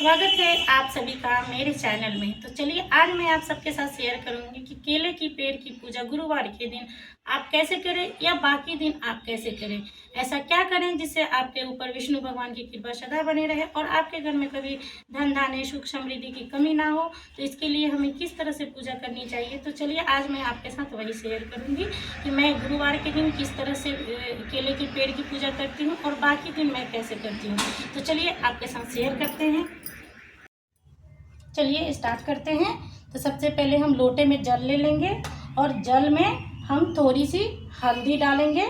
स्वागत है आप सभी का मेरे चैनल में। तो चलिए आज मैं आप सबके साथ शेयर करूंगी कि केले की पेड़ की पूजा गुरुवार के दिन आप कैसे करें या बाकी दिन आप कैसे करें। ऐसा क्या करें जिससे आपके ऊपर विष्णु भगवान की कृपा सदा बनी रहे और आपके घर में कभी धन धान्य सुख समृद्धि की कमी ना हो। तो इसके लिए हमें किस तरह से पूजा करनी चाहिए, तो चलिए आज मैं आपके साथ वही शेयर करूँगी कि मैं गुरुवार के दिन किस तरह से केले के पेड़ की पूजा करती हूँ और बाकी दिन मैं कैसे करती हूँ। तो चलिए आपके साथ शेयर करते हैं। चलिए स्टार्ट करते हैं। तो सबसे पहले हम लोटे में जल ले लेंगे और जल में हम थोड़ी सी हल्दी डालेंगे।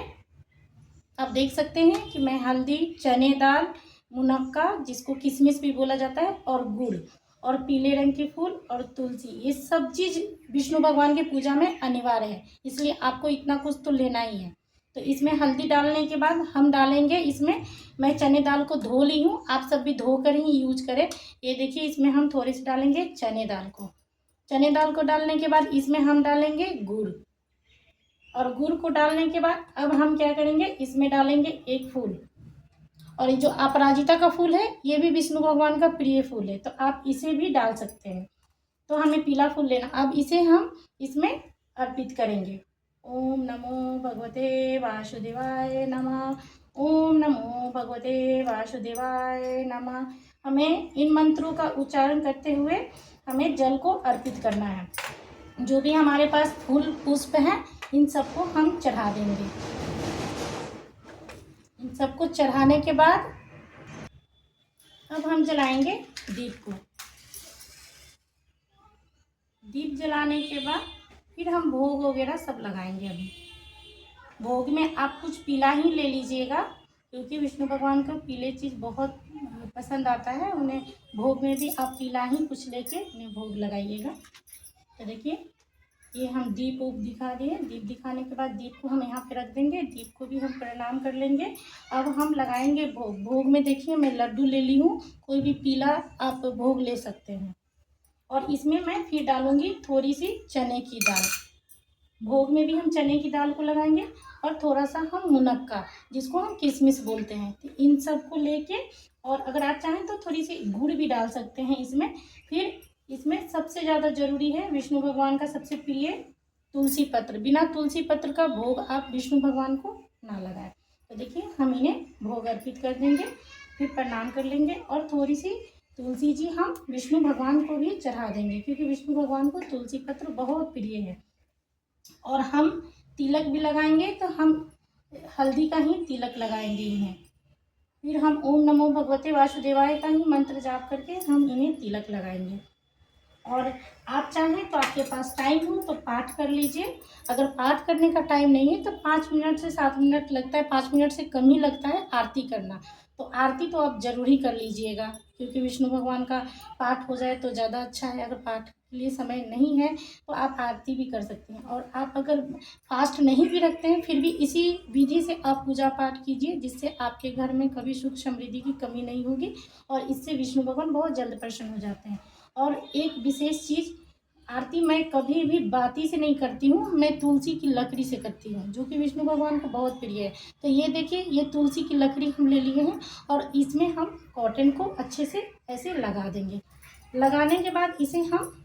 आप देख सकते हैं कि मैं हल्दी, चने दाल, मुनक्का जिसको किशमिश भी बोला जाता है, और गुड़ और पीले रंग के फूल और तुलसी, ये सब चीज़ विष्णु भगवान की पूजा में अनिवार्य है, इसलिए आपको इतना कुछ तो लेना ही है। तो इसमें हल्दी डालने के बाद हम डालेंगे इसमें, मैं चने दाल को धो ली हूँ, आप सब भी धो कर ही यूज करें। ये देखिए इसमें हम थोड़े से डालेंगे चने दाल को। चने दाल को डालने के बाद इसमें हम डालेंगे गुड़, और गुड़ को डालने के बाद अब हम क्या करेंगे, इसमें डालेंगे एक फूल। और ये जो अपराजिता का फूल है ये भी विष्णु भगवान का प्रिय फूल है, तो आप इसे भी डाल सकते हैं। तो हमें पीला फूल लेना। अब इसे हम इसमें अर्पित करेंगे। ओम नमो भगवते वासुदेवाय नमः। ओम नमो भगवते वासुदेवाय नमः। हमें इन मंत्रों का उच्चारण करते हुए हमें जल को अर्पित करना है। जो भी हमारे पास फूल पुष्प हैं इन सबको हम चढ़ा देंगे। इन सबको चढ़ाने के बाद अब हम जलाएंगे दीप को। दीप जलाने के बाद फिर हम भोग वगैरह सब लगाएंगे। अभी भोग में आप कुछ पीला ही ले लीजिएगा, क्योंकि विष्णु भगवान को पीले चीज़ बहुत पसंद आता है। उन्हें भोग में भी आप पीला ही कुछ लेके उन्हें भोग लगाइएगा। तो देखिए ये हम दीप उप दिखा दिए। दीप दिखाने के बाद दीप को हम यहाँ पे रख देंगे। दीप को भी हम प्रणाम कर लेंगे। अब हम लगाएंगे भोग। भोग में देखिए मैं लड्डू ले ली हूँ, कोई भी पीला आप भोग ले सकते हैं। और इसमें मैं फिर डालूंगी थोड़ी सी चने की दाल। भोग में भी हम चने की दाल को लगाएंगे और थोड़ा सा हम मुनक्का जिसको हम किशमिश बोलते हैं, तो इन सब को लेके, और अगर आप चाहें तो थोड़ी सी गुड़ भी डाल सकते हैं इसमें। फिर इसमें सबसे ज़्यादा जरूरी है विष्णु भगवान का सबसे प्रिय तुलसी पत्र। बिना तुलसी पत्र का भोग आप विष्णु भगवान को ना लगाएं। तो देखिए हम इन्हें भोग अर्पित कर देंगे, फिर प्रणाम कर लेंगे और थोड़ी सी तुलसी जी हम विष्णु भगवान को भी चढ़ा देंगे, क्योंकि विष्णु भगवान को तुलसी पत्र बहुत प्रिय है। और हम तिलक भी लगाएंगे, तो हम हल्दी का ही तिलक लगाएंगे इन्हें। फिर हम ओम नमो भगवते वासुदेवाय का ही मंत्र जाप करके हम इन्हें तिलक लगाएंगे। और आप चाहें तो आपके पास टाइम हो तो पाठ कर लीजिए। अगर पाठ करने का टाइम नहीं है तो 5 मिनट से 7 मिनट लगता है, 5 मिनट से कम ही लगता है आरती करना। तो आरती तो आप जरूर ही कर लीजिएगा, क्योंकि विष्णु भगवान का पाठ हो जाए तो ज़्यादा अच्छा है। अगर पाठ के लिए समय नहीं है तो आप आरती भी कर सकते हैं। और आप अगर फास्ट नहीं भी रखते हैं फिर भी इसी विधि से आप पूजा पाठ कीजिए, जिससे आपके घर में कभी सुख समृद्धि की कमी नहीं होगी और इससे विष्णु भगवान बहुत जल्द प्रसन्न हो जाते हैं। और एक विशेष चीज़, आरती मैं कभी भी बाती से नहीं करती हूँ, मैं तुलसी की लकड़ी से करती हूँ, जो कि विष्णु भगवान को बहुत प्रिय है। तो ये देखिए ये तुलसी की लकड़ी हम ले लिए हैं और इसमें हम कॉटन को अच्छे से ऐसे लगा देंगे। लगाने के बाद इसे हम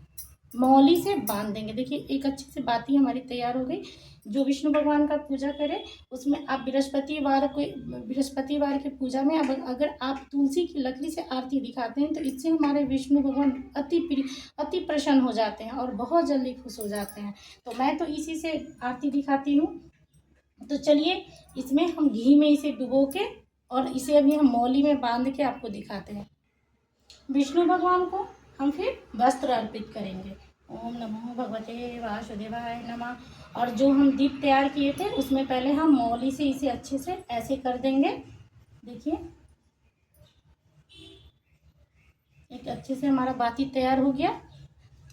मौली से बांध देंगे। देखिए एक अच्छे से बाती हमारी तैयार हो गई। जो विष्णु भगवान का पूजा करे उसमें आप बृहस्पतिवार की पूजा में अब अगर आप तुलसी की लकड़ी से आरती दिखाते हैं तो इससे हमारे विष्णु भगवान अति प्रसन्न हो जाते हैं और बहुत जल्दी खुश हो जाते हैं। तो मैं तो इसी से आरती दिखाती हूँ। तो चलिए इसमें हम घी में इसे डुबो के और इसे अभी हम मौली में बांध के आपको दिखाते हैं। विष्णु भगवान को हम फिर वस्त्र अर्पित करेंगे। ओम नमो भगवते वासुदेवाय नमः। और जो हम दीप तैयार किए थे उसमें पहले हम मौली से इसे अच्छे से ऐसे कर देंगे। देखिए एक अच्छे से हमारा बाती तैयार हो गया।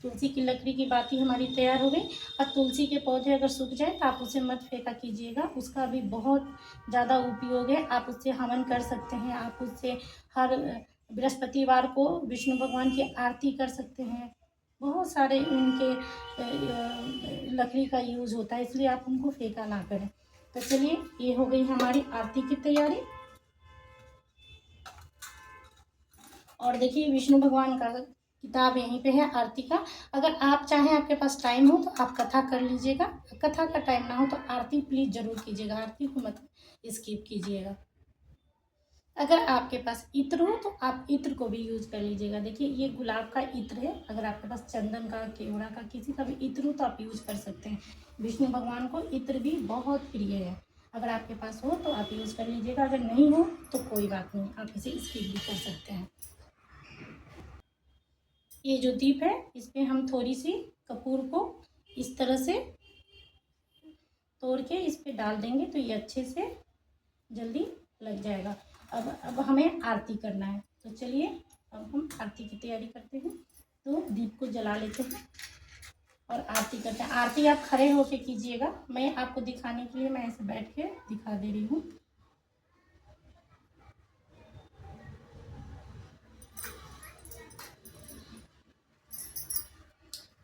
तुलसी की लकड़ी की बाती हमारी तैयार हो गई। और तुलसी के पौधे अगर सूख जाए तो आप उसे मत फेंका कीजिएगा, उसका भी बहुत ज़्यादा उपयोग है। आप उससे हवन कर सकते हैं, आप उससे हर बृहस्पतिवार को विष्णु भगवान की आरती कर सकते हैं। बहुत सारे उनके लकड़ी का यूज़ होता है, इसलिए आप उनको फेंका ना करें। तो चलिए ये हो गई हमारी आरती की तैयारी। और देखिए विष्णु भगवान का किताब यहीं पे है आरती का। अगर आप चाहें, आपके पास टाइम हो तो आप कथा कर लीजिएगा, कथा का टाइम ना हो तो आरती प्लीज़ ज़रूर कीजिएगा, आरती को मत स्किप कीजिएगा। अगर आपके पास इत्र हो तो आप इत्र को भी यूज़ कर लीजिएगा। देखिए ये गुलाब का इत्र है, अगर आपके पास चंदन का, केवड़ा का, किसी का भी इत्र हो तो आप यूज़ कर सकते हैं। विष्णु भगवान को इत्र भी बहुत प्रिय है, अगर आपके पास हो तो आप यूज़ कर लीजिएगा, अगर नहीं हो तो कोई बात नहीं, आप इसे स्किप भी कर सकते हैं। ये जो दीप है इस पर हम थोड़ी सी कपूर को इस तरह से तोड़ के इस पर डाल देंगे तो ये अच्छे से जल्दी लग जाएगा। अब हमें आरती करना है, तो चलिए अब हम आरती की तैयारी करते हैं। तो दीप को जला लेते हैं और आरती करते हैं। आरती आप खड़े होके कीजिएगा, मैं आपको दिखाने के लिए मैं ऐसे बैठ के दिखा दे रही हूँ।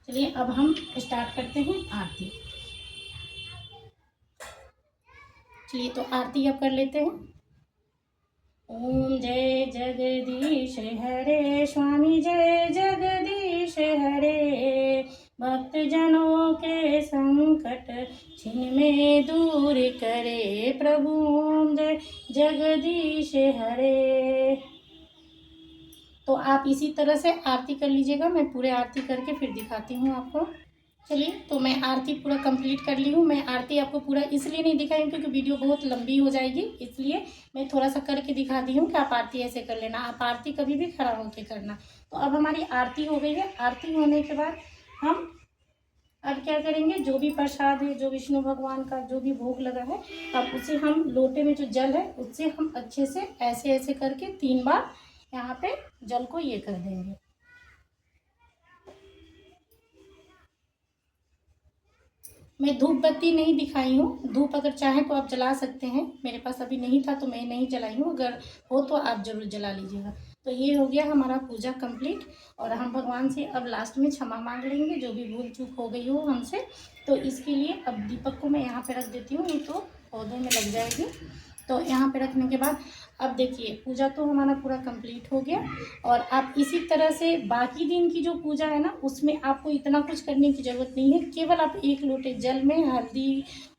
चलिए अब हम स्टार्ट करते हैं आरती। चलिए तो आरती अब कर लेते हैं। ओम जय जगदीश हरे, स्वामी जय जगदीश हरे, भक्त जनों के संकट छिन में दूर करे, प्रभु ओम जय जगदीश हरे। तो आप इसी तरह से आरती कर लीजिएगा, मैं पूरे आरती करके फिर दिखाती हूँ आपको। चलिए तो मैं आरती पूरा कंप्लीट कर ली हूँ। मैं आरती आपको पूरा इसलिए नहीं दिखाई क्योंकि वीडियो बहुत लंबी हो जाएगी, इसलिए मैं थोड़ा सा करके दिखा दी हूँ कि आप आरती ऐसे कर लेना। आप आरती कभी भी खड़ा होकर करना। तो अब हमारी आरती हो गई है। आरती होने के बाद हम अब क्या करेंगे, जो भी प्रसाद है, जो विष्णु भगवान का जो भी भोग लगा है, अब उसे हम लोटे में जो जल है उससे हम अच्छे से ऐसे ऐसे करके 3 बार यहाँ पे जल को ये कर देंगे। मैं धूप बत्ती नहीं दिखाई हूँ, धूप अगर चाहें तो आप जला सकते हैं, मेरे पास अभी नहीं था तो मैं नहीं जलाई हूँ, अगर हो तो आप ज़रूर जला लीजिएगा। तो ये हो गया हमारा पूजा कंप्लीट और हम भगवान से अब लास्ट में क्षमा मांग लेंगे जो भी भूल चूक हो गई हो हमसे। तो इसके लिए अब दीपक को मैं यहाँ पे रख देती हूँ, नहीं तो पौधों में लग जाएगी। तो यहाँ पे रखने के बाद अब देखिए पूजा तो हमारा पूरा कंप्लीट हो गया। और आप इसी तरह से बाकी दिन की जो पूजा है ना, उसमें आपको इतना कुछ करने की ज़रूरत नहीं है। केवल आप 1 लोटे जल में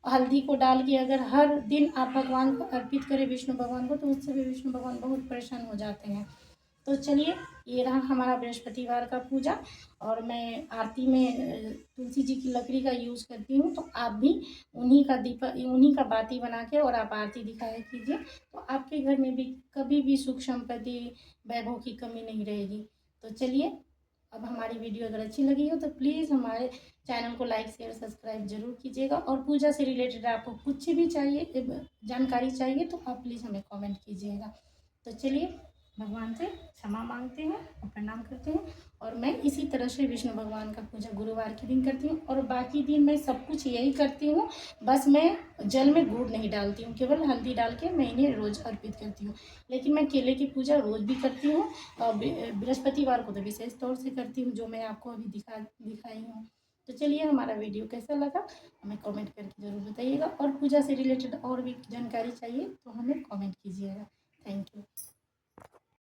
हल्दी को डाल के अगर हर दिन आप भगवान को अर्पित करें, विष्णु भगवान को, तो उससे भी विष्णु भगवान बहुत प्रसन्न हो जाते हैं। तो चलिए ये रहा हमारा बृहस्पतिवार का पूजा। और मैं आरती में तुलसी जी की लकड़ी का यूज़ करती हूँ, तो आप भी उन्हीं का बाती बना के और आप आरती दिखाया कीजिए, तो आपके घर में भी कभी भी सुख संपत्ति वैभव की कमी नहीं रहेगी। तो चलिए अब हमारी वीडियो अगर अच्छी लगी हो तो प्लीज़ हमारे चैनल को लाइक शेयर सब्सक्राइब जरूर कीजिएगा। और पूजा से रिलेटेड आपको कुछ भी चाहिए, जानकारी चाहिए, तो आप प्लीज़ हमें कमेंट कीजिएगा। तो चलिए भगवान से क्षमा मांगते हैं और प्रणाम करते हैं। और मैं इसी तरह से विष्णु भगवान का पूजा गुरुवार के दिन करती हूँ और बाकी दिन मैं सब कुछ यही करती हूँ, बस मैं जल में गुड़ नहीं डालती हूँ, केवल हल्दी डाल के मैं इन्हें रोज़ अर्पित करती हूँ। लेकिन मैं केले की पूजा रोज़ भी करती हूँ और बृहस्पतिवार को तो विशेष तौर से करती हूँ, जो मैं आपको अभी दिखाई हूँ। तो चलिए हमारा वीडियो कैसा लगा हमें कमेंट करके ज़रूर बताइएगा, और पूजा से रिलेटेड और भी जानकारी चाहिए तो हमें कमेंट कीजिएगा। Thank you.